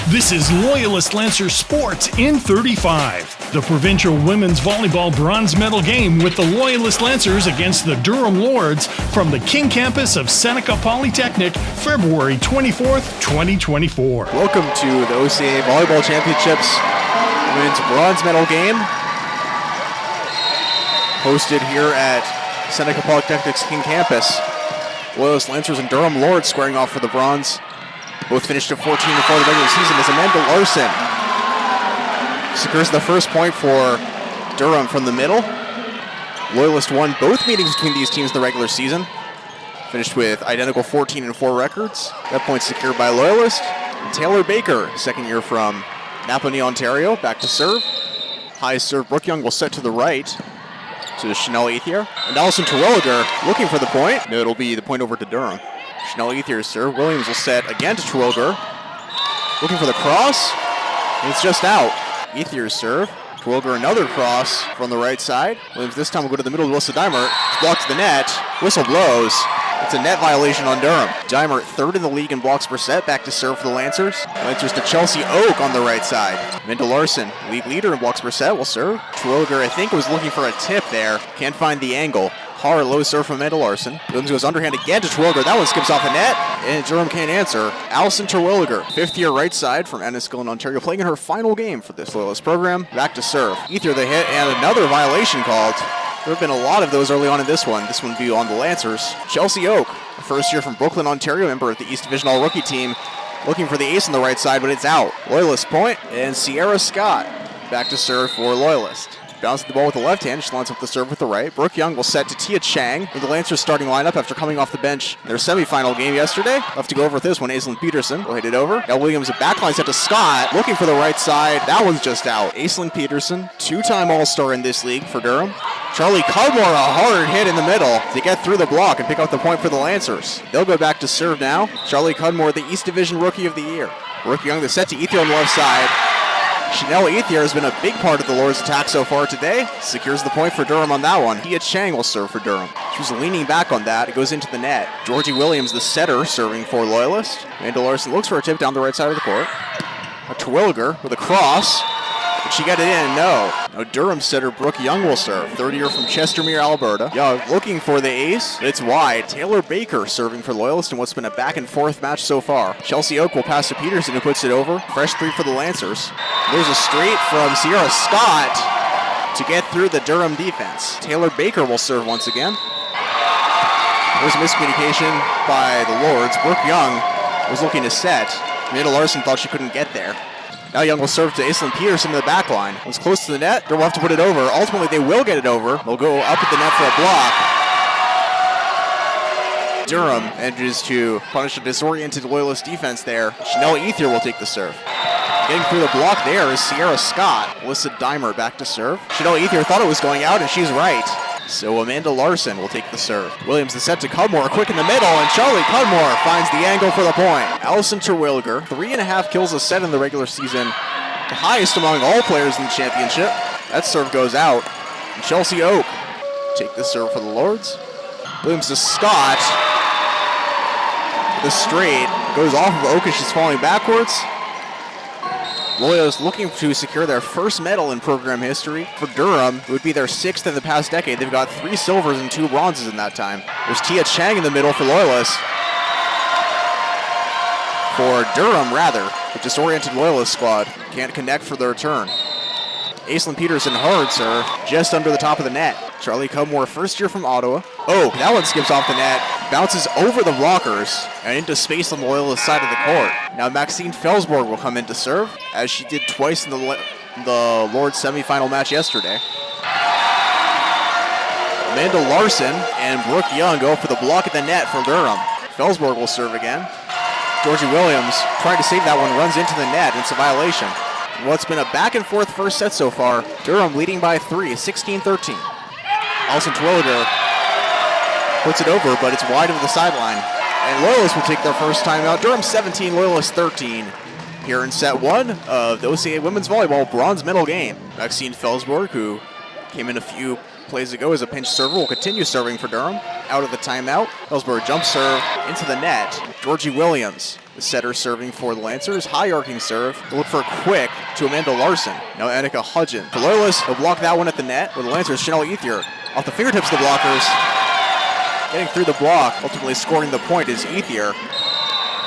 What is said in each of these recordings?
This is Loyalist Lancers Sports in 35, the provincial women's volleyball bronze medal game with the Loyalist Lancers against the Durham Lords from the King campus of Seneca Polytechnic, February 24th, 2024. Welcome to the OCAA Volleyball Championships women's bronze medal game, hosted here at Seneca Polytechnic's King campus. Loyalist Lancers and Durham Lords squaring off for the bronze. Both finished at 14 before the regular season as Amanda Larson secures the first point for Durham from the middle. Loyalist won both meetings between these teams in the regular season. Finished with identical 14-4 records. That point secured by Loyalist. Taylor Baker, second year from Napanee, Ontario, back to serve. High serve, Brooke Young will set to the right to Chanel Ethier. And Allison Terwilliger looking for the point. No, it'll be the point over to Durham. Chanel Ethier's serve. Williams will set again to Terwilliger. Looking for the cross. And it's just out. Ethier's serve. Terwilliger another cross from the right side. Williams this time will go to the middle to Alyssa Dimer. It's blocked to the net. Whistle blows. It's a net violation on Durham. Dimer, third in the league in blocks per set, back to serve for the Lancers. Lancers to Chelsea Oak on the right side. Amanda Larson, league leader in blocks per set, will serve. Terwilliger, I think, was looking for a tip there. Can't find the angle. Hard low serve from Amanda Larson. Williams goes underhand again to Terwilliger. That one skips off the net, and Durham can't answer. Allison Terwilliger, fifth-year right side from Enniskillen, Ontario, playing in her final game for this Loyalist program. Back to serve. Ethier the hit, and another violation called. There have been a lot of those early on in this one. This one will be on the Lancers. Chelsea Oak, first year from Brooklyn, Ontario, member of the East Division All-Rookie team, looking for the ace on the right side, but it's out. Loyalist point, and Sierra Scott back to serve for Loyalist. Bounces the ball with the left hand, she lines up the serve with the right. Brooke Young will set to Tia Chang with the Lancers starting lineup after coming off the bench in their semifinal game yesterday. We'll have to go over with this one. Aislinn Peterson will hit it over. Now Williams, a backline set to Scott, looking for the right side. That one's just out. Aislinn Peterson, two-time All-Star in this league for Durham. Charlie Cudmore, a hard hit in the middle to get through the block and pick up the point for the Lancers. They'll go back to serve now. Charlie Cudmore, the East Division Rookie of the Year. Brooke Young, the set to Ethier on the left side. Chanel Ethier has been a big part of the Lords' attack so far today. Secures the point for Durham on that one. Tia Chang will serve for Durham. She was leaning back on that. It goes into the net. Georgie Williams, the setter, serving for Loyalist. Amanda Larson looks for a tip down the right side of the court. Terwilliger with a cross. Did she get it in? No. Now Durham setter Brooke Young will serve. Third year from Chestermere, Alberta. Young looking for the ace. It's wide. Taylor Baker serving for Loyalist in what's been a back and forth match so far. Chelsea Oak will pass to Peterson, who puts it over. Fresh three for the Lancers. There's a straight from Sierra Scott to get through the Durham defense. Taylor Baker will serve once again. There's a miscommunication by the Lords. Brooke Young was looking to set. Amanda Larson thought she couldn't get there. Now Young will serve to Aislinn Peterson in the back line. Once close to the net, Durham will have to put it over. Ultimately, they will get it over. They'll go up at the net for a block. Durham manages to punish a disoriented Loyalist defense there. Chanel Ethier will take the serve. Getting through the block there is Sierra Scott. Alyssa Dimer back to serve. Chanel Ethier thought it was going out, and she's right. So Amanda Larson will take the serve. Williams the set to Cudmore, quick in the middle, and Charlie Cudmore finds the angle for the point. Allison Terwilliger, 3.5 kills a set in the regular season, the highest among all players in the championship. That serve goes out, and Chelsea Oak take the serve for the Lords. Williams to Scott. The straight goes off of Oak as she's falling backwards. Loyalist looking to secure their first medal in program history. For Durham, it would be their 6th in the past decade. They've got 3 silvers and 2 bronzes in that time. There's Tia Chang in the middle for Loyalist. For Durham, rather, the disoriented Loyalist squad can't connect for the return. Aislinn Peterson hard serve, just under the top of the net. Charlie Cudmore, first year from Ottawa. Oh, that one skips off the net, bounces over the blockers, and into space on the Loyalist side of the court. Now Maxine Felsborg will come in to serve, as she did twice in the Lords semifinal match yesterday. Amanda Larson and Brooke Young go for the block at the net for Durham. Felsborg will serve again. Georgie Williams, trying to save that one, runs into the net. It's a violation. What's been a back and forth first set so far. Durham leading by 3, 16-13. Allison Terwilliger puts it over, but it's wide of the sideline. And Loyalist will take their first time out. Durham 17, Loyalist 13. Here in set 1 of the OCAA Women's Volleyball Bronze Medal game. Maxine Felsborg, who came in a few plays ago as a pinch server, will continue serving for Durham. Out of the timeout. Felsborg jump serve into the net. Georgie Williams The setter serving for the Lancers. High arcing serve. Look for a quick to Amanda Larson. Now Annika Hudgen. The Loyalists will block that one at the net. With the Lancers, Chanel Ethier off the fingertips of the blockers. Getting through the block. Ultimately scoring the point is Ethier.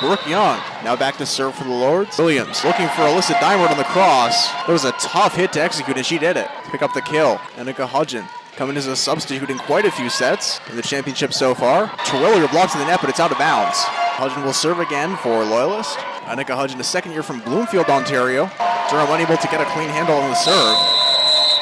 Brooke Young now back to serve for the Lords. Williams looking for Alyssa Diamond on the cross. It was a tough hit to execute, and she did it. Pick up the kill. Annika Hudgen coming as a substitute in quite a few sets in the championship so far. Terwilliger blocks in the net, but it's out of bounds. Hudgen will serve again for Loyalist. Annika Hudgen, a second year from Bloomfield, Ontario. Durham unable to get a clean handle on the serve.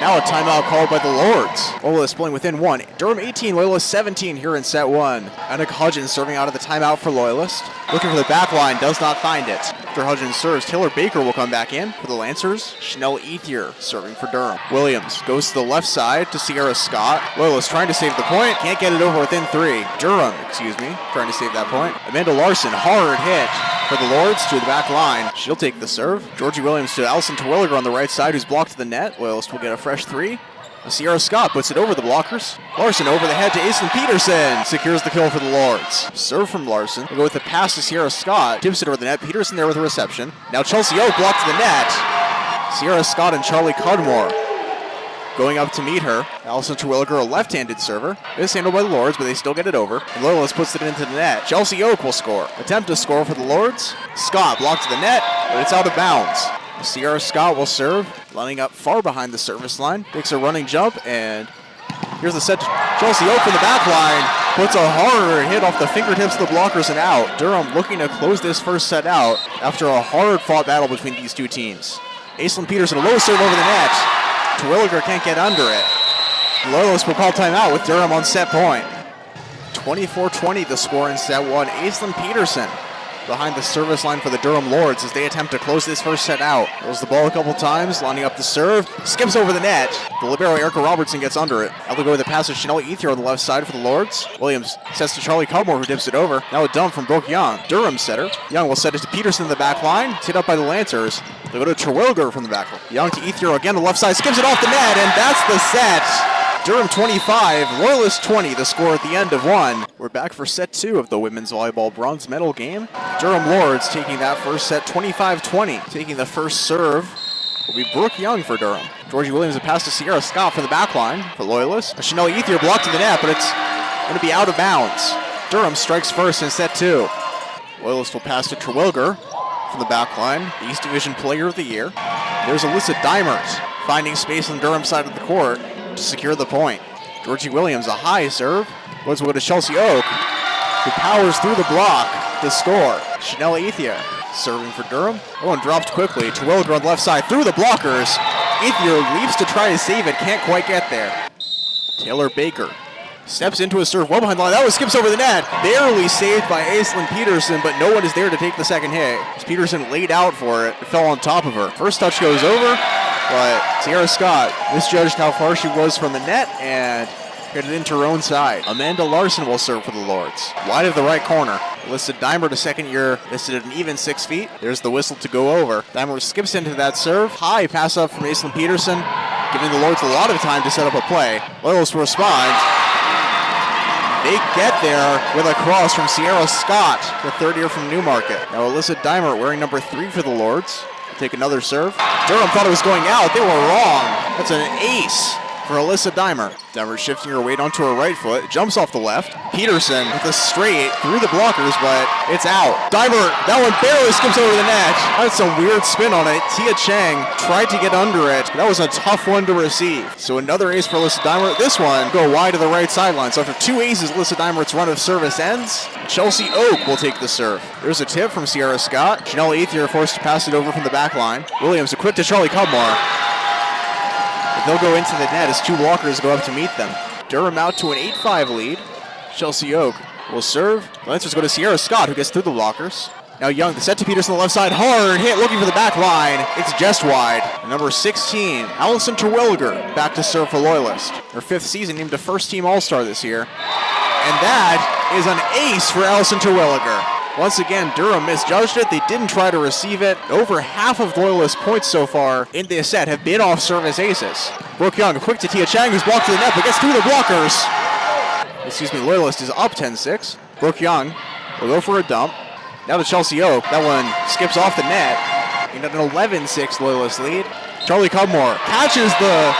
Now a timeout called by the Lords. Loyalist pulling within one. Durham 18, Loyalist 17 here in set one. Annika Hudgen serving out of the timeout for Loyalist. Looking for the back line, does not find it. After Hudgen serves, Taylor Baker will come back in for the Lancers. Chanel Ethier serving for Durham. Williams goes to the left side to Sierra Scott. Loyalist trying to save the point. Can't get it over within three. Durham, trying to save that point. Amanda Larson, hard hit for the Lords to the back line. She'll take the serve. Georgie Williams to Alison Terwilliger on the right side, who's blocked to the net. Loyalist will get a fresh three. Sierra Scott puts it over the blockers. Larson over the head to Aislinn Peterson. Secures the kill for the Lords. Serve from Larson. We'll go with the pass to Sierra Scott. Tips it over the net. Peterson there with a reception. Now Chelsea Oak blocked to the net. Sierra Scott and Charlie Cudmore going up to meet her. Alison Terwilliger, a left-handed server. It's handled by the Lords, but they still get it over. And Loyalist puts it into the net. Chelsea Oak will score. Attempt to score for the Lords. Scott blocked to the net, but it's out of bounds. Sierra Scott will serve, lining up far behind the service line. Takes a running jump, and here's the set to Chelsea Oak from the back line. Puts a harder hit off the fingertips of the blockers and out. Durham looking to close this first set out after a hard-fought battle between these two teams. Aislinn Peterson, a low serve over the net. Terwilliger can't get under it. Loyalist will call timeout with Durham on set point. 24-20 the score in set one. Aislinn Peterson behind the service line for the Durham Lords as they attempt to close this first set out. Rolls the ball a couple times, lining up the serve. Skips over the net. The libero Erica Robertson gets under it. Now they'll go with the pass to Chanel Ethier on the left side for the Lords. Williams sets to Charlie Cudmore, who dips it over. Now a dump from Brooke Young. Durham setter. Young will set it to Peterson in the back line. It's hit up by the Lancers. They go to Terwilliger from the back line. Young to Ethier again, the left side. Skips it off the net, and that's the set. Durham 25, Loyalist 20, the score at the end of one. We're back for set two of the women's volleyball bronze medal game. Durham Lords taking that first set 25-20. Taking the first serve will be Brooke Young for Durham. Georgie Williams a pass to Sierra Scott for the back line for Loyalist. Chanel Ethier blocked to the net, but it's going to be out of bounds. Durham strikes first in set two. Loyalist will pass to Terwilliger from the back line, the East Division Player of the Year. There's Alyssa Dimert finding space on Durham's side of the court to secure the point. Georgie Williams, a high serve. Will go to Chelsea Oak, who powers through the block to score. Chanel Ethier serving for Durham. That one dropped quickly. Terwilliger on the left side through the blockers. Ethier leaps to try to save it, can't quite get there. Taylor Baker steps into a serve well behind the line. That one skips over the net. Barely saved by Aislinn Peterson, but no one is there to take the second hit. As Peterson laid out for it, it fell on top of her. First touch goes over, but Sierra Scott misjudged how far she was from the net and hit it into her own side. Amanda Larson will serve for the Lords. Wide of the right corner. Alyssa Dimert, a second year, listed at an even 6 feet. There's the whistle to go over. Dimert skips into that serve. High pass up from Aislinn Peterson, giving the Lords a lot of time to set up a play. Loyalist will respond. They get there with a cross from Sierra Scott, the third year from Newmarket. Now Alyssa Dimert, wearing number 3 for the Lords, will take another serve. Durham thought it was going out. They were wrong. That's an ace for Alyssa Dimert. Dimert shifting her weight onto her right foot, jumps off the left. Peterson with a straight through the blockers, but it's out. Dimert, that one barely skips over the net. That's some weird spin on it. Tia Chang tried to get under it, but that was a tough one to receive. So another ace for Alyssa Dimert. This one go wide to the right sideline. So after 2 aces, Alyssa Dimert's run of service ends. Chelsea Oak will take the serve. There's a tip from Sierra Scott. Chanel Ethier forced to pass it over from the back line. Williams a quick to Charlie Cudmore. They'll go into the net as two blockers go up to meet them. Durham out to an 8-5 lead. Chelsea Oak will serve. The Lancers go to Sierra Scott, who gets through the blockers. Now Young, the set to Peterson on the left side. Hard hit, looking for the back line. It's just wide. Number 16, Alison Terwilliger, back to serve for Loyalist. Her 5th season, named a first-team All-Star this year. And that is an ace for Alison Terwilliger. Once again, Durham misjudged it. They didn't try to receive it. Over half of Loyalist points so far in this set have been off service aces. Brooke Young, quick to Tia Chang, who's blocked to the net, but gets through the blockers. Loyalist is up 10-6. Brooke Young will go for a dump. Now to Chelsea Oak. That one skips off the net. In an 11-6 Loyalist lead. Charlie Cudmore catches the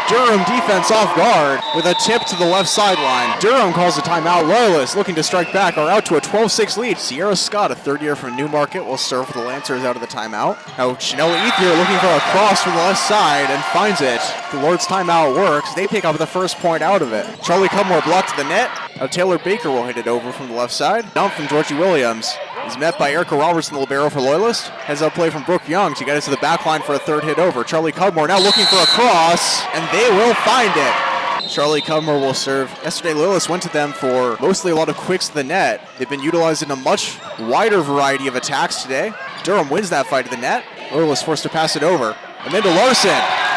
Durham defense off guard with a tip to the left sideline. Durham calls a timeout. Loyalists looking to strike back are out to a 12-6 lead. Sierra Scott, a third year from Newmarket, will serve for the Lancers out of the timeout. Now Chanel Ethier looking for a cross from the left side and finds it. The Lords timeout works. They pick up the first point out of it. Charlie Cudmore blocked to the net. Now Taylor Baker will hit it over from the left side. Dump from Georgie Williams. Is met by Erica Robertson, the libero for Loyalist. Heads up play from Brooke Young to get it to the back line for a third hit over. Charlie Cudmore now looking for a cross, and they will find it. Charlie Cudmore will serve. Yesterday, Loyalist went to them for mostly a lot of quicks to the net. They've been utilized in a much wider variety of attacks today. Durham wins that fight to the net. Loyalist forced to pass it over. Amanda Larson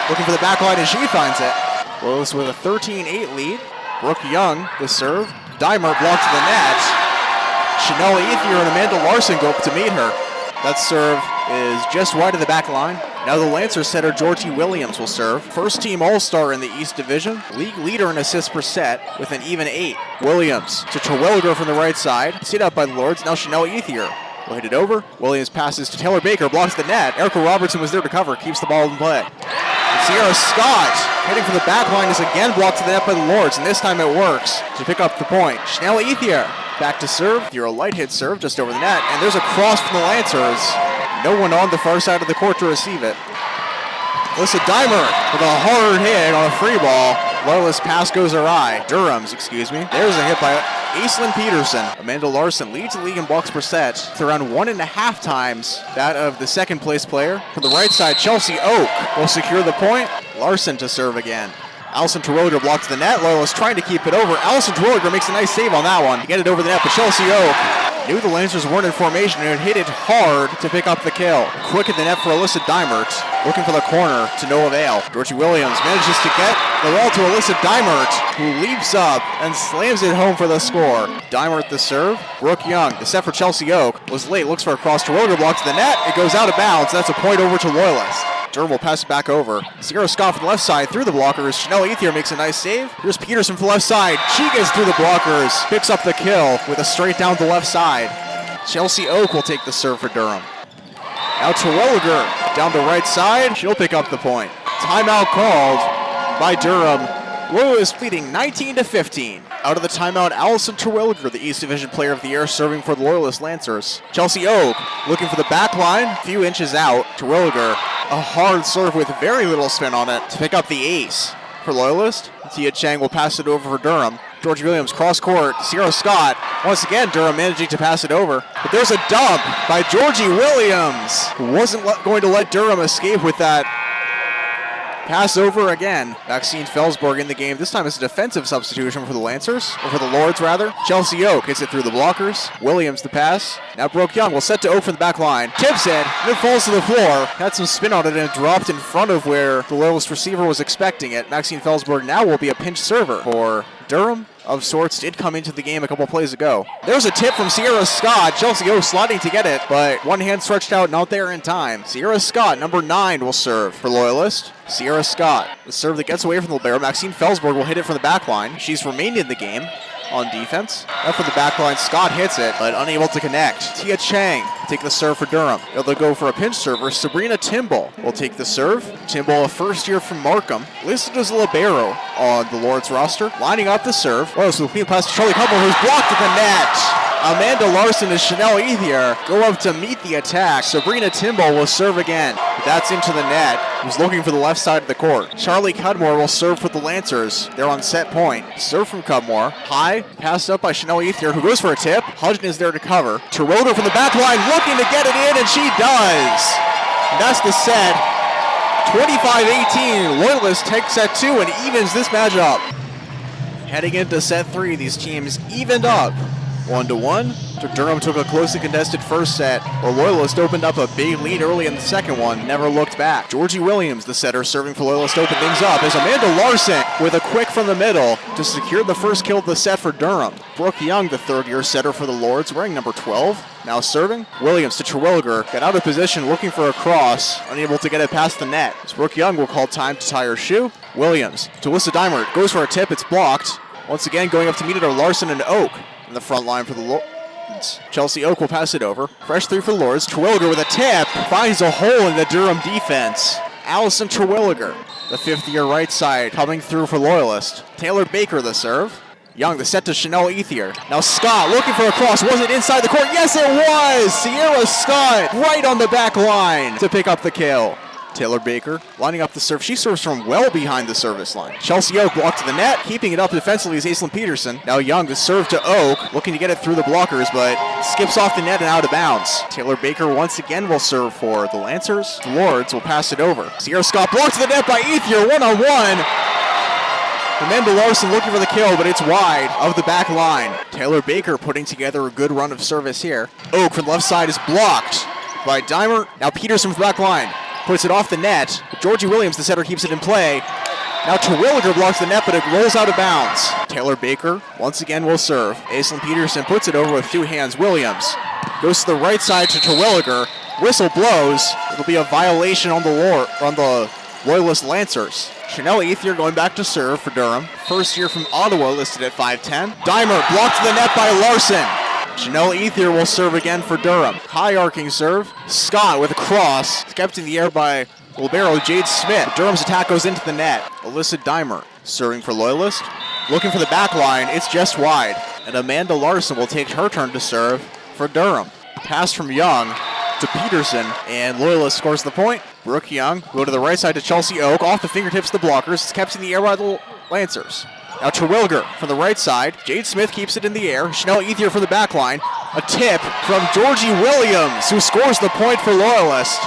looking for the back line, and she finds it. Loyalist with a 13-8 lead. Brooke Young, the serve. Dimer blocked to the net. Chanel Ethier and Amanda Larson go up to meet her. That serve is just wide of the back line. Now the Lancers setter Georgie Williams will serve. First team All-Star in the East Division. League leader in assists per set with an even 8. Williams to Terwilliger from the right side. Set up by the Lords. Now Chanel Ethier will hit it over. Williams passes to Taylor Baker. Blocks the net. Erica Robertson was there to cover. Keeps the ball in play. Sierra Scott heading for the back line is again blocked to the net by the Lords, and this time it works to pick up the point. Chanel Ethier back to serve. You're a light hit serve just over the net, and there's a cross from the Lancers. No one on the far side of the court to receive it. Alyssa Dimer with a hard hit on a free ball. Loyalist pass goes awry. Durham's, excuse me. There's a hit by Aislinn Peterson. Amanda Larson leads the league in blocks per set to around 1.5 times that of the second place player. From the right side, Chelsea Oak will secure the point. Larson to serve again. Allison Terwilliger blocks the net. Loyalist trying to keep it over. Allison Terwilliger makes a nice save on that one to get it over the net, but Chelsea Oak knew the Lancers weren't in formation and hit it hard to pick up the kill. Quick at the net for Alyssa Dimert. Looking for the corner to no avail. Georgie Williams manages to get the ball to Alyssa Dimert, who leaps up and slams it home for the score. Dimert the serve. Brooke Young, the set for Chelsea Oak, was late, looks for a cross. Terwilliger blocks the net. It goes out of bounds. That's a point over to Loyalist. Durham will pass it back over. Sierra Scott from the left side through the blockers. Chanel Ethier makes a nice save. Here's Peterson from the left side. She gets through the blockers. Picks up the kill with a straight down the left side. Chelsea Oak will take the serve for Durham. Now Terwilliger down the right side. She'll pick up the point. Timeout called by Durham. Loyalist leading 19-15. Out of the timeout, Allison Terwilliger, the East Division Player of the Year, serving for the Loyalist Lancers. Chelsea Oak looking for the back line, a few inches out. Terwilliger, a hard serve with very little spin on it to pick up the ace for Loyalist. Tia Chang will pass it over for Durham. George Williams cross court. Sierra Scott. Once again, Durham managing to pass it over. But there's a dump by Georgie Williams, who wasn't going to let Durham escape with that pass over again. Maxine Felsborg in the game. This time it's a defensive substitution for the Lancers, or for the Lords rather. Chelsea Oak hits it through the blockers. Williams the pass. Now Brooke Young will set to Oak for the back line. Tips it, and it falls to the floor. Had some spin on it and it dropped in front of where the Loyalist receiver was expecting it. Maxine Felsborg now will be a pinch server for Durham. Of sorts did come into the game a couple plays ago. There's a tip from Sierra Scott. Chelsea Oak sliding to get it, but one hand stretched out, not there in time. Sierra Scott, number 9, will serve for Loyalist. Sierra Scott, the serve that gets away from the libero. Maxine Felsborg will hit it from the back line. She's remained in the game on defense. Up for the back line, Scott hits it, but unable to connect. Tia Chang take the serve for Durham. They'll go for a pinch server. Sabrina Timble will take the serve. Timble, a first year from Markham, listed as a libero on the Lords roster. Lining up the serve. Oh, so the clean pass to Charlie Cudmore, who's blocked at the net. Amanda Larson and Chanel Ethier go up to meet the attack. Sabrina Timble will serve again. That's into the net. Who's looking for the left side of the court. Charlie Cudmore will serve for the Lancers. They're on set point. Serve from Cudmore. High, passed up by Chanel Ethier, who goes for a tip. Hudgen is there to cover. Terwilliger from the back line, looking to get it in, and she does. And that's the set. 25-18. Loyalist takes set 2 and evens this matchup. Heading into set 3, these teams evened up 1-1. Durham took a closely contested first set, while Loyalist opened up a big lead early in the second one, never looked back. Georgie Williams, the setter, serving for Loyalist, opened things up as Amanda Larson with a quick from the middle to secure the first kill of the set for Durham. Brooke Young, the third-year setter for the Lords, wearing number 12, now serving. Williams to Terwilliger, got out of position looking for a cross, unable to get it past the net. As Brooke Young will call time to tie her shoe. Williams to Alyssa Dimert, goes for a tip, it's blocked. Once again going up to meet it are Larson and Oak in the front line for the Lords. Chelsea Oak will pass it over. Fresh three for the Lords. Terwilliger with a tip. Finds a hole in the Durham defense. Allison Terwilliger, the fifth-year right side, coming through for Loyalist. Taylor Baker the serve. Young, the set to Chanel Ethier. Now Scott looking for a cross. Was it inside the court? Yes, it was! Sierra Scott right on the back line to pick up the kill. Taylor Baker lining up the serve. She serves from well behind the service line. Chelsea Oak blocked to the net. Keeping it up defensively is Aislinn Peterson. Now Young, the serve to Oak. Looking to get it through the blockers, but skips off the net and out of bounds. Taylor Baker once again will serve for the Lancers. The Lords will pass it over. Sierra Scott blocked to the net by Ethier. One-on-one. Amanda Larson looking for the kill, but it's wide of the back line. Taylor Baker putting together a good run of service here. Oak from the left side is blocked by Dimer. Now Peterson from the back line. Puts it off the net. Georgie Williams, the setter, keeps it in play. Now Terwilliger blocks the net, but it rolls out of bounds. Taylor Baker once again will serve. Aislinn Peterson puts it over with two hands. Williams goes to the right side to Terwilliger. Whistle blows. It'll be a violation on the Loyalist Lancers. Chanel Ethier going back to serve for Durham. First year from Ottawa, listed at 5'10". Dimer blocked to the net by Larson. Chanel Ethier will serve again for Durham. High arcing serve. Scott with a cross. Kept in the air by libero Jade Smith. Durham's attack goes into the net. Alyssa Dimer serving for Loyalist. Looking for the back line. It's just wide. And Amanda Larson will take her turn to serve for Durham. Pass from Young to Peterson, and Loyalist scores the point. Brooke Young go to the right side to Chelsea Oak. Off the fingertips of the blockers. It's kept in the air by the Lancers. Now Terwilliger from the right side. Jade Smith keeps it in the air. Chanel Ethier from the back line. A tip from Georgie Williams, who scores the point for Loyalist.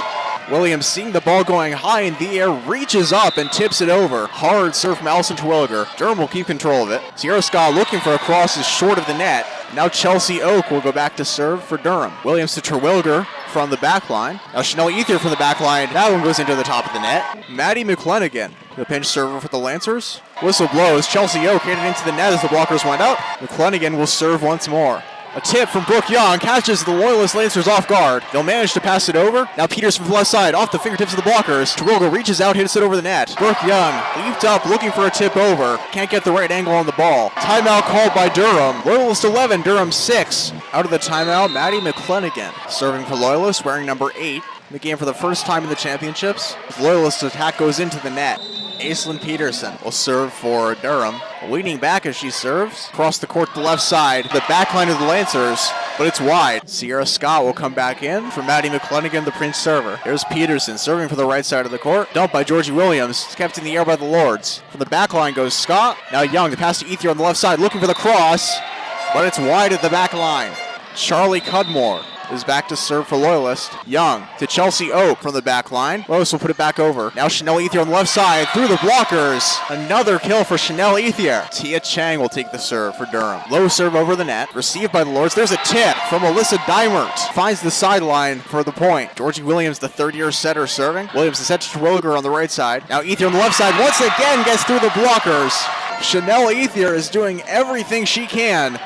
Williams, seeing the ball going high in the air, reaches up and tips it over. Hard serve from Allison Terwilliger. Durham will keep control of it. Sierra Scott looking for a cross is short of the net. Now Chelsea Oak will go back to serve for Durham. Williams to Terwilliger from the back line. Now Chanel Ethier from the back line. That one goes into the top of the net. Maddie McClenaghan, the pinch server for the Lancers. Whistle blows. Chelsea Oak hit it into the net as the blockers went out. McClenaghan will serve once more. A tip from Brooke Young catches the Loyalist Lancers off guard. They'll manage to pass it over. Now Peters from the left side, off the fingertips of the blockers. Terwilliger reaches out, hits it over the net. Brooke Young leaped up, looking for a tip over. Can't get the right angle on the ball. Timeout called by Durham. Loyalist 11, Durham 6. Out of the timeout, Maddie McClenaghan serving for Loyalist, wearing number 8. In the game for the first time in the championships. Loyalist attack goes into the net. Aislinn Peterson will serve for Durham. Leaning back as she serves. Across the court to the left side. The back line of the Lancers, but it's wide. Sierra Scott will come back in for Maddie McClenaghan, the Prince server. Here's Peterson serving for the right side of the court. Dumped by Georgie Williams. It's kept in the air by the Lords. From the back line goes Scott. Now Young, the pass to Ethier on the left side, looking for the cross, but it's wide at the back line. Charlie Cudmore is back to serve for Loyalist. Young to Chelsea Oak from the back line. Lois will put it back over. Now Chanel Ethier on the left side through the blockers. Another kill for Chanel Ethier. Tia Chang will take the serve for Durham. Low serve over the net. Received by the Lords. There's a tip from Alyssa Dimert. Finds the sideline for the point. Georgie Williams, the third-year setter, serving. Williams is set to Terwilliger on the right side. Now Ethier on the left side once again gets through the blockers. Chanel Ethier is doing everything she can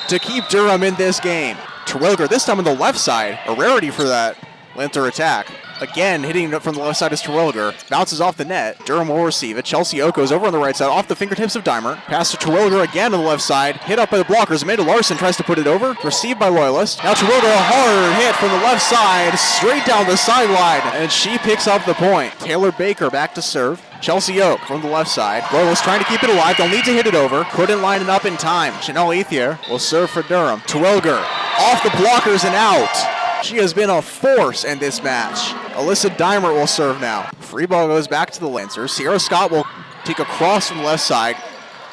to keep Durham in this game. Terwilliger, this time on the left side. A rarity for that Lancer attack. Again, hitting it from the left side is Terwilliger. Bounces off the net. Durham will receive it. Chelsea Oak goes over on the right side, off the fingertips of Dimer. Pass to Terwilliger again on the left side. Hit up by the blockers. Amanda Larson tries to put it over. Received by Loyalist. Now Terwilliger, a hard hit from the left side, straight down the sideline, and she picks up the point. Taylor Baker back to serve. Chelsea Oak from the left side. Loyalist trying to keep it alive. They'll need to hit it over. Couldn't line it up in time. Chanel Ethier will serve for Durham. Terwilliger off the blockers and out. She has been a force in this match. Alyssa Dimer will serve now. Free ball goes back to the Lancers. Sierra Scott will take a cross from the left side.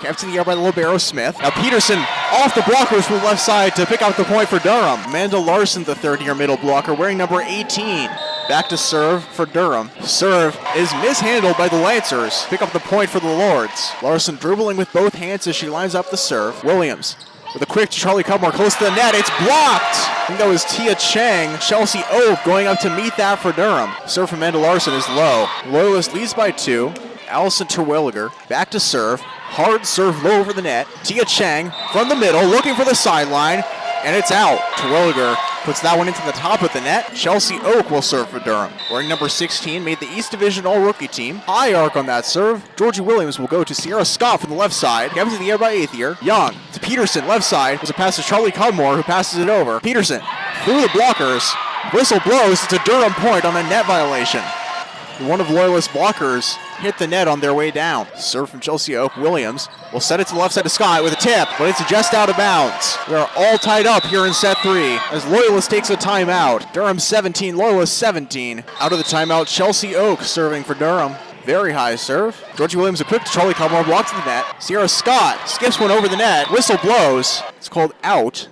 Kept in the air by the libero Smith. Now Peterson off the blockers from the left side to pick up the point for Durham. Amanda Larson, the third-year middle blocker, wearing number 18. Back to serve for Durham. Serve is mishandled by the Lancers. Pick up the point for the Lords. Larson dribbling with both hands as she lines up the serve. Williams with a quick to Charlie Cudmore, close to the net. It's blocked. I think that was Tia Chang. Chelsea Oak going up to meet that for Durham. Serve from Amanda Larson is low. Loyalist leads by 2. Allison Terwilliger back to serve. Hard serve low over the net. Tia Chang from the middle looking for the sideline, and it's out. Terwilliger puts that one into the top of the net. Chelsea Oak will serve for Durham. Wearing number 16, made the East Division All-Rookie team. High arc on that serve. Georgie Williams will go to Sierra Scott from the left side. Kept in the air by Aethier. Young to Peterson, left side. Was a pass to Charlie Cudmore, who passes it over. Peterson through the blockers. Whistle blows. It's a Durham point on a net violation. One of Loyalist blockers hit the net on their way down. Serve from Chelsea Oak. Williams will set it to the left side of Scott with a tip, but it's just out of bounds. We are all tied up here in set 3 as Loyalist takes a timeout. Durham 17, Loyalist 17. Out of the timeout, Chelsea Oak serving for Durham. Very high serve. Georgie Williams a quick to Charlie Cudmore, blocks the net. Sierra Scott skips one over the net. Whistle blows. It's called out.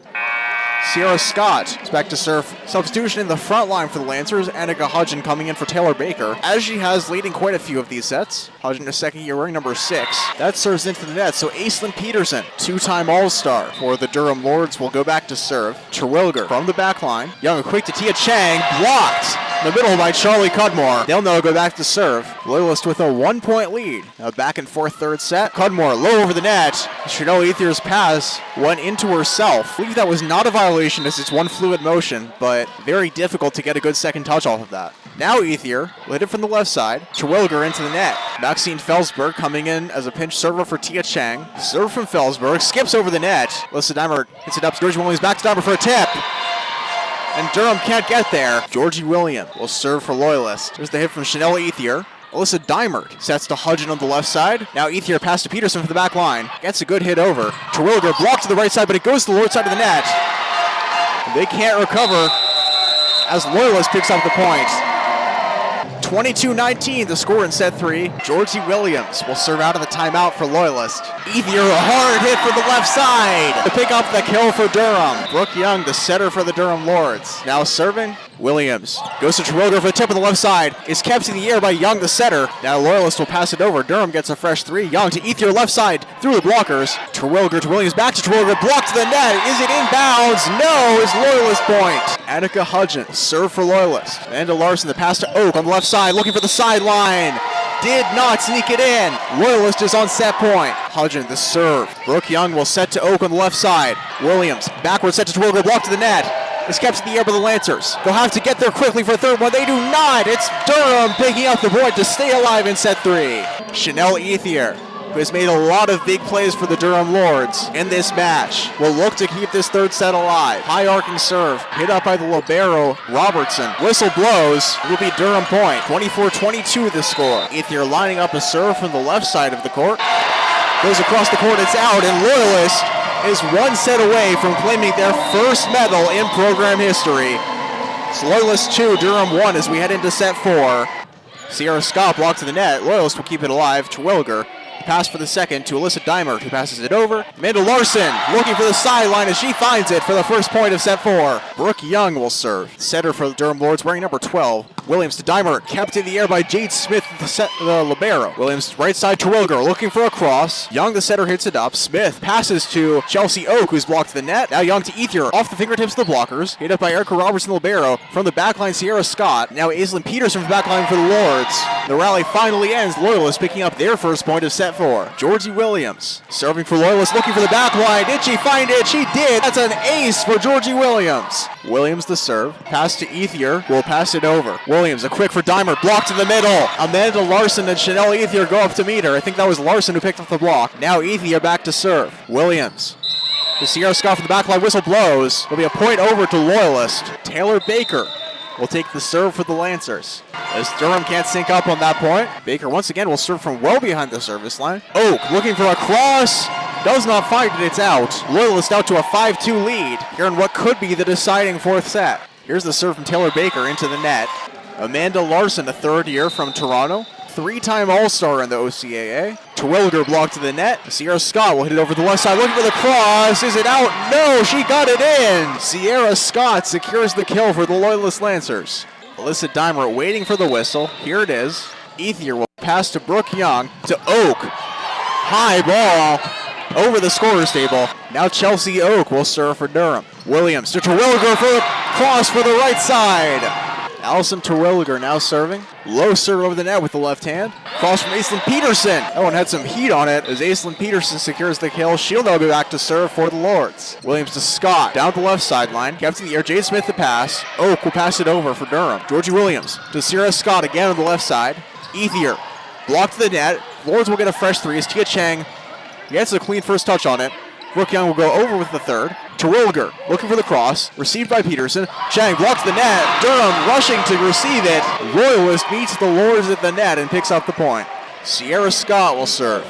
Sierra Scott is back to serve. Substitution in the front line for the Lancers. Annika Hudgen coming in for Taylor Baker, as she has leading quite a few of these sets. Hudgen, a second year wearing number 6. That serves into the net, so Aislinn Peterson, 2-time All-Star for the Durham Lords, will go back to serve. Terwilliger from the back line. Young, quick to Tia Chang, blocked in the middle by Charlie Cudmore. They'll now go back to serve. Loyalist with a 1-point lead. Now back and forth third set. Cudmore low over the net. Chanel Aethier's pass went into herself. I believe that was not a violation as it's one fluid motion, but very difficult to get a good second touch off of that. Now Aethier will hit it from the left side. Terwilliger into the net. Maxine Felsberg coming in as a pinch server for Tia Chang. Serve from Felsberg. Skips over the net. Alyssa Dimer hits it up. Georgie Williams back to Dimer for a tip. And Durham can't get there. Georgie Williams will serve for Loyalist. There's the hit from Chanel Aethier. Alyssa Dimert sets to Hudgen on the left side. Now Aethier pass to Peterson for the back line. Gets a good hit over. Terwilliger blocked to the right side, but it goes to the Lord side of the net. They can't recover as Loyalist picks up the point. 22-19 the score in set 3. Georgie Williams will serve out of the timeout for Loyalist. Aethier, a hard hit from the left side to pick up the kill for Durham. Brooke Young, the setter for the Durham Lords. Now serving, Williams. Goes to Terwilliger for the tip on the left side. Is kept in the air by Young, the setter. Now Loyalist will pass it over. Durham gets a fresh 3. Young to Aethier, left side, through the blockers. Terwilliger to Williams, back to Terwilliger, blocked to the net. Is it inbounds? No, it's Loyalist point. Annika Hudgen, serve for Loyalist. Amanda Larson, the pass to Oak on the left side, looking for the sideline. Did not sneak it in. Loyalist is on set point. Hudgen, the serve. Brooke Young will set to Oak on the left side. Williams, backward set to Terwilliger, blocked to the net. It's kept in the air by the Lancers. They'll have to get there quickly for a third one. They do not. It's Durham picking up the point to stay alive in set 3. Chanel Aethier, who has made a lot of big plays for the Durham Lords in this match, will look to keep this third set alive. High arcing serve, hit up by the libero, Robertson. Whistle blows, it will be Durham point. 24-22 the score. Aethier lining up a serve from the left side of the court. Goes across the court, it's out, and Loyalist is one set away from claiming their first medal in program history. It's Loyalist 2, Durham 1 as we head into set 4. Sierra Scott blocked to the net. Loyalist will keep it alive. Terwilliger. Pass for the second to Alyssa Dimert, who passes it over. Amanda Larson looking for the sideline as she finds it for the first point of set 4. Brooke Young will serve. Setter for the Durham Lords wearing number 12. Williams to Dimert, kept in the air by Jade Smith, the libero. Williams right side Terwilliger looking for a cross. Young, the setter, hits it up. Smith passes to Chelsea Oak, who's blocked the net. Now Young to Aethier, off the fingertips of the blockers. Hit up by Erica Robertson, the libero. From the backline, Sierra Scott. Now Aislinn Peterson from the backline for the Lords. The rally finally ends. Loyalist picking up their first point of set 4. Georgie Williams serving for Loyalist, looking for the back line. Did she find it? She did. That's an ace for Georgie Williams. Williams the serve. Pass to Aethier. Will pass it over. Williams, a quick for Dimert. Blocked in the middle. Amanda Larson and Chanel Aethier go up to meet her. I think that was Larson who picked up the block. Now Aethier back to serve. Williams. The Sierra Scott from the back line. Whistle blows. There'll be a point over to Loyalist. Taylor Baker will take the serve for the Lancers, as Durham can't sync up on that point. Baker once again will serve from well behind the service line. Oak looking for a cross. Does not find it. It's out. Loyalist out to a 5-2 lead here in what could be the deciding fourth set. Here's the serve from Taylor Baker into the net. Amanda Larson, a third year from Toronto. 3-time All-Star in the OCAA. Terwilliger blocked to the net. Sierra Scott will hit it over the left side, looking for the cross. Is it out? No, she got it in. Sierra Scott secures the kill for the Loyalist Lancers. Alyssa Dimert waiting for the whistle. Here it is. Aethier will pass to Brooke Young to Oak. High ball over the scorer's table. Now Chelsea Oak will serve for Durham. Williams to Terwilliger for the cross for the right side. Allison Terwilliger now serving. Low serve over the net with the left hand. Cross from Aislinn Peterson. That one had some heat on it as Aislinn Peterson secures the kill. She'll now be back to serve for the Lords. Williams to Scott. Down the left sideline. Kept in the air. Jade Smith the pass. Oak will pass it over for Durham. Georgie Williams to Sierra Scott again on the left side. Ethier. Blocked to the net. Lords will get a fresh three as Tia Chang gets a clean first touch on it. Brooke Young will go over with the third. Terwilliger looking for the cross. Received by Peterson. Chang blocks the net. Durham rushing to receive it. Loyalist beats the Lords at the net and picks up the point. Sierra Scott will serve.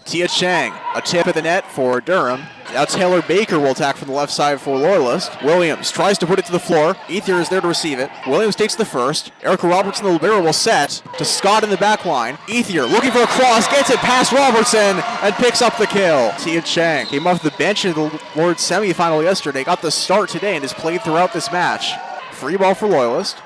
Tia Chang, a tip at the net for Durham. Now Taylor Baker will attack from the left side for Loyalist. Williams tries to put it to the floor. Ethier is there to receive it. Williams takes the first. Erica Robertson, the libero, will set to Scott in the back line. Ethier looking for a cross, gets it past Robertson, and picks up the kill. Tia Chang came off the bench in the Lords semifinal yesterday, got the start today, and has played throughout this match. Free ball for Loyalist.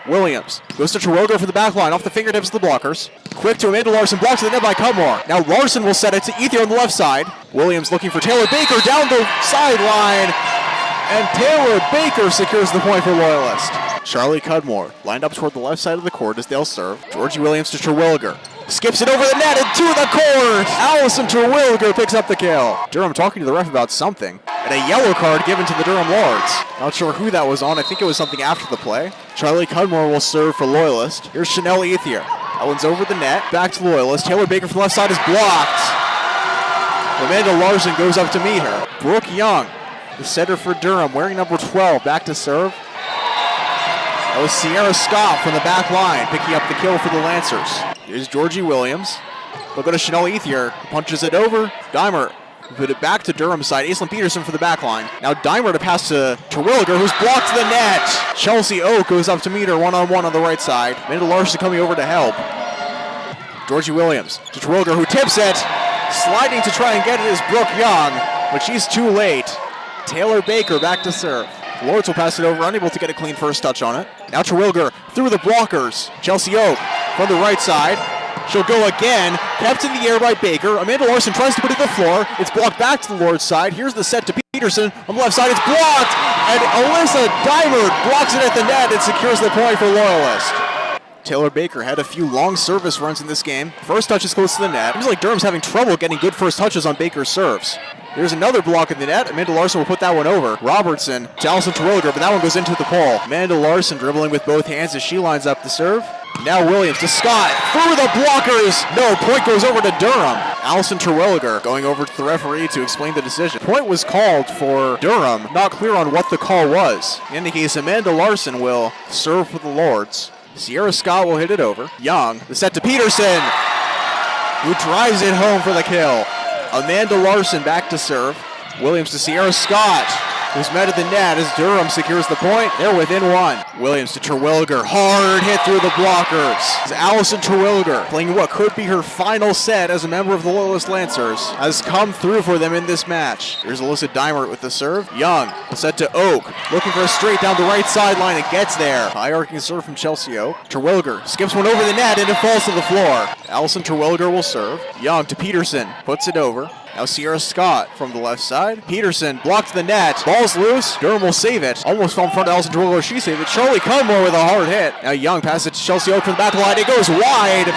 Williams goes to Terwilliger for the back line, off the fingertips of the blockers. Quick to Amanda Larson, blocked to the net by Cudmore. Now Larson will set it to Ethier on the left side. Williams looking for Taylor Baker down the sideline. And Taylor Baker secures the point for Loyalist. Charlie Cudmore lined up toward the left side of the court as they'll serve. Georgie Williams to Terwilliger. Skips it over the net and to the court. Allison Terwilliger picks up the kill. Durham talking to the ref about something. And a yellow card given to the Durham Lords. Not sure who that was on. I think it was something after the play. Charlie Cudmore will serve for Loyalist. Here's Chanel Ethier. That one's over the net. Back to Loyalist. Taylor Baker from the left side is blocked. Amanda Larson goes up to meet her. Brooke Young, the setter for Durham, wearing number 12, back to serve. That was Sierra Scott from the back line, picking up the kill for the Lancers. Here's Georgie Williams. They'll go to Chanel Ethier. Punches it over. Dimer put it back to Durham's side. Aislinn Peterson for the back line. Now Dimer to pass to Terwilliger, who's blocked the net. Chelsea Oak goes up to meet her one-on-one on the right side. Amanda Larson coming over to help. Georgie Williams to Terwilliger, who tips it. Sliding to try and get it is Brooke Young, but she's too late. Taylor Baker back to serve. Lords will pass it over, unable to get a clean first touch on it. Now Terwilliger through the blockers. Chelsea Oak from the right side. She'll go again. Kept in the air by Baker. Amanda Larson tries to put it to the floor. It's blocked back to the Lords side. Here's the set to Peterson. On the left side, it's blocked. And Alyssa Dimer blocks it at the net and secures the point for Loyalist. Taylor Baker had a few long service runs in this game. First touch is close to the net. Seems like Durham's having trouble getting good first touches on Baker's serves. Here's another block in the net. Amanda Larson will put that one over. Robertson to Allison Terwilliger, but that one goes into the pole. Amanda Larson dribbling with both hands as she lines up to serve. Now Williams to Scott. Through the blockers. No, point goes over to Durham. Allison Terwilliger going over to the referee to explain the decision. Point was called for Durham. Not clear on what the call was. In any case, Amanda Larson will serve for the Lords. Sierra Scott will hit it over. Young, the set to Peterson, who drives it home for the kill. Amanda Larson back to serve. Williams to Sierra Scott, who's met at the net as Durham secures the point. They're within one. Williams to Terwilliger. Hard hit through the blockers. As Allison Terwilliger, playing what could be her final set as a member of the Loyalist Lancers, has come through for them in this match. Here's Alyssa Dimer with the serve. Young, set to Oak. Looking for a straight down the right sideline and gets there. High arcing serve from Chelsea Oak. Terwilliger skips one over the net and it falls to the floor. Allison Terwilliger will serve. Young to Peterson. Puts it over. Now Sierra Scott from the left side. Peterson blocked the net. Ball's loose. Durham will save it. Almost fell in front of Allison Terwilliger. She saved it. Charlie Cudmore with a hard hit. Now Young passes it to Chelsea Oak from the back line. It goes wide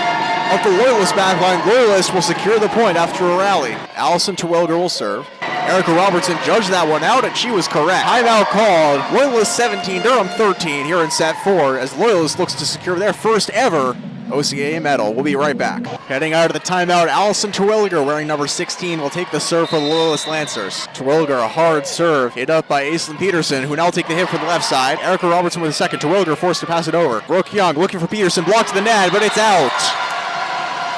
of the Loyalist back line. Loyalist will secure the point after a rally. Allison Terwilliger will serve. Erica Robertson judged that one out, and she was correct. Timeout called. Loyalist 17, Durham 13 here in set 4 as Loyalist looks to secure their first ever OCAA medal. We'll be right back. Heading out of the timeout, Allison Terwilliger, wearing number 16, will take the serve for the Loyalist Lancers. Terwilliger, a hard serve, hit up by Aislinn Peterson, who now will take the hit from the left side. Erica Robertson with a second. Terwilliger forced to pass it over. Brooke Young looking for Peterson, blocked the net, but it's out.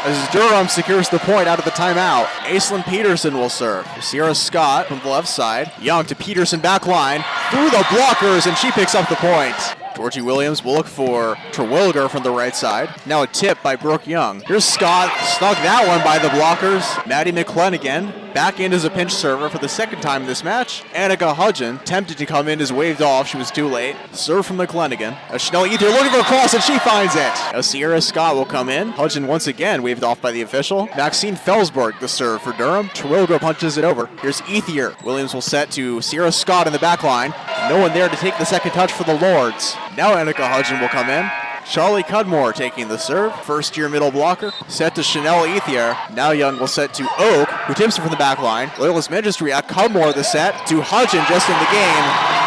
As Durham secures the point out of the timeout. Aislinn Peterson will serve. Sierra Scott from the left side. Young to Peterson back line. Through the blockers, and she picks up the point. Georgie Williams will look for Terwilliger from the right side. Now a tip by Brooke Young. Here's Scott. Snuck that one by the blockers. Maddie McClenn again. back in as a pinch server for the second time this match. Annika Hudgen tempted to come in, is waved off. She was too late. Serve from McLennigan. Chanel Ether looking for a cross, and she finds it. Now Sierra Scott will come in. Hudgen once again waved off by the official. Maxine Felsberg, the serve for Durham. Terwilliger punches it over. Here's Ethier. Williams will set to Sierra Scott in the back line. No one there to take the second touch for the Lords. Now Annika Hudgen will come in. Charlie Cudmore taking the serve. First-year middle blocker. Set to Chanel Ethier. Now Young will set to Oak, who tips it from the back line. Loyalist Magistry at Cudmore the set to Hudgen just in the game.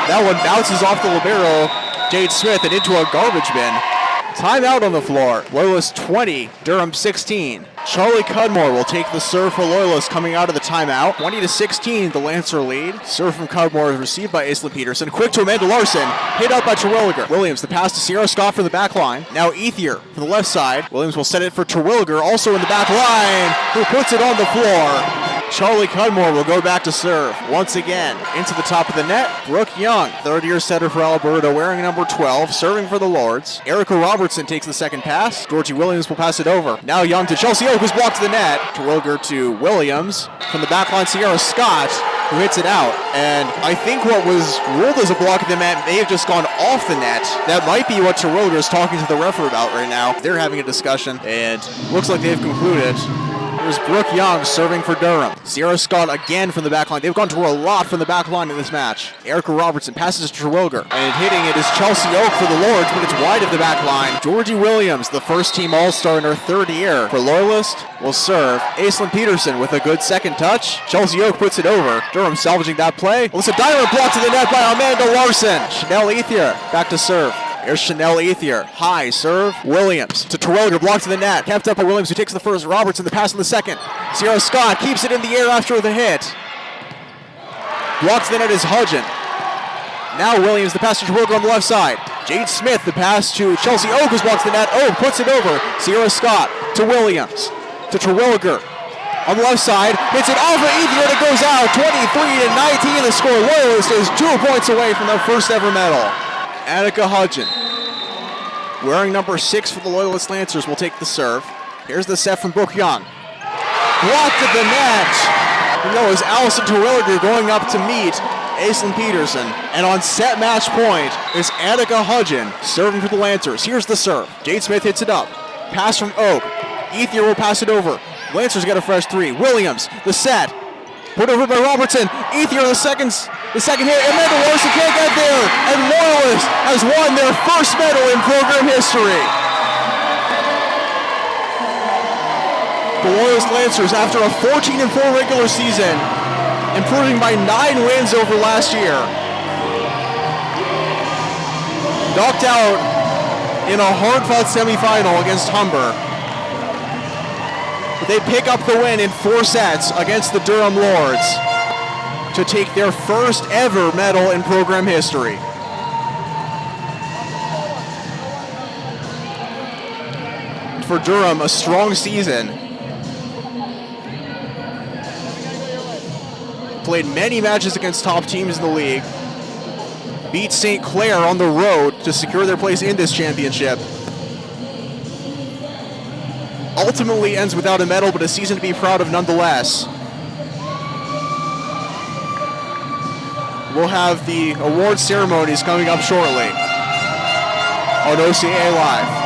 That one bounces off the libero, Jade Smith, and into a garbage bin. Timeout on the floor. Loyalist 20, Durham 16. Charlie Cudmore will take the serve for Loyalist coming out of the timeout. 20-16, the Lancer lead. Serve from Cudmore is received by Aislinn Peterson. Quick to Amanda Larson. Hit out by Terwilliger. Williams, the pass to Sierra Scott from the back line. Now Ethier from the left side. Williams will set it for Terwilliger, also in the back line, who puts it on the floor. Charlie Cudmore will go back to serve. Once again, into the top of the net. Brooke Young, third-year setter for Alberta, wearing number 12, serving for the Lords. Erica Robertson takes the second pass. Georgie Williams will pass it over. Now Young to Chelsea Oak, who's blocked to the net. Terwilliger to Williams. From the back line, Sierra Scott, who hits it out. And I think what was ruled as a block at the net may have just gone off the net. That might be what Terwilliger is talking to the referee about right now. They're having a discussion, and looks like they've concluded. Here's Brooke Young serving for Durham. Sierra Scott again from the back line. They've gone to a lot from the back line in this match. Erica Robertson passes to Terwilliger, and hitting it is Chelsea Oak for the Lords, but it's wide of the back line. Georgie Williams, the first-team All-Star in her third year for Loyalist, will serve. Aislinn Peterson with a good second touch. Chelsea Oak puts it over. Durham salvaging that play. Alyssa Diamond blocked to the net by Amanda Larson. Chanel Ethier back to serve. Here's Chanel Ethier. High serve. Williams to Terwilliger. Blocked to the net. Kept up by Williams, who takes the first. Robertson the pass in the second. Sierra Scott keeps it in the air after the hit. Blocked to the net is Hudgen. Now Williams the pass to Terwilliger on the left side. Jade Smith the pass to Chelsea Oak, who's blocked to the net. Oak puts it over. Sierra Scott to Williams. To Terwilliger. On the left side, hits it off of Ethier and it goes out. 23-19 the score. Loyalist is 2 points away from their first ever medal. Annika Hudgen, wearing number 6 for the Loyalist Lancers, will take the serve. Here's the set from Brooke Young. Blocked at the net. No, it's Allison Terwilliger going up to meet Aislinn Peterson. And on set match point is Annika Hudgen serving for the Lancers. Here's the serve. Jade Smith hits it up. Pass from Oak. Ethier will pass it over. Lancers get a fresh 3. Williams, the set. Put over by Robertson. Ethier the second hit. Amanda Larson can't get there. And Loyalist has won their first medal in program history. The Loyalist Lancers, after a 14-4 regular season, improving by 9 wins over last year, knocked out in a hard-fought semifinal against Humber. But they pick up the win in 4 sets against the Durham Lords to take their first ever medal in program history. For Durham, a strong season. Played many matches against top teams in the league. Beat St. Clair on the road to secure their place in this championship. Ultimately ends without a medal, but a season to be proud of nonetheless. We'll have the award ceremonies coming up shortly on OCAA Live.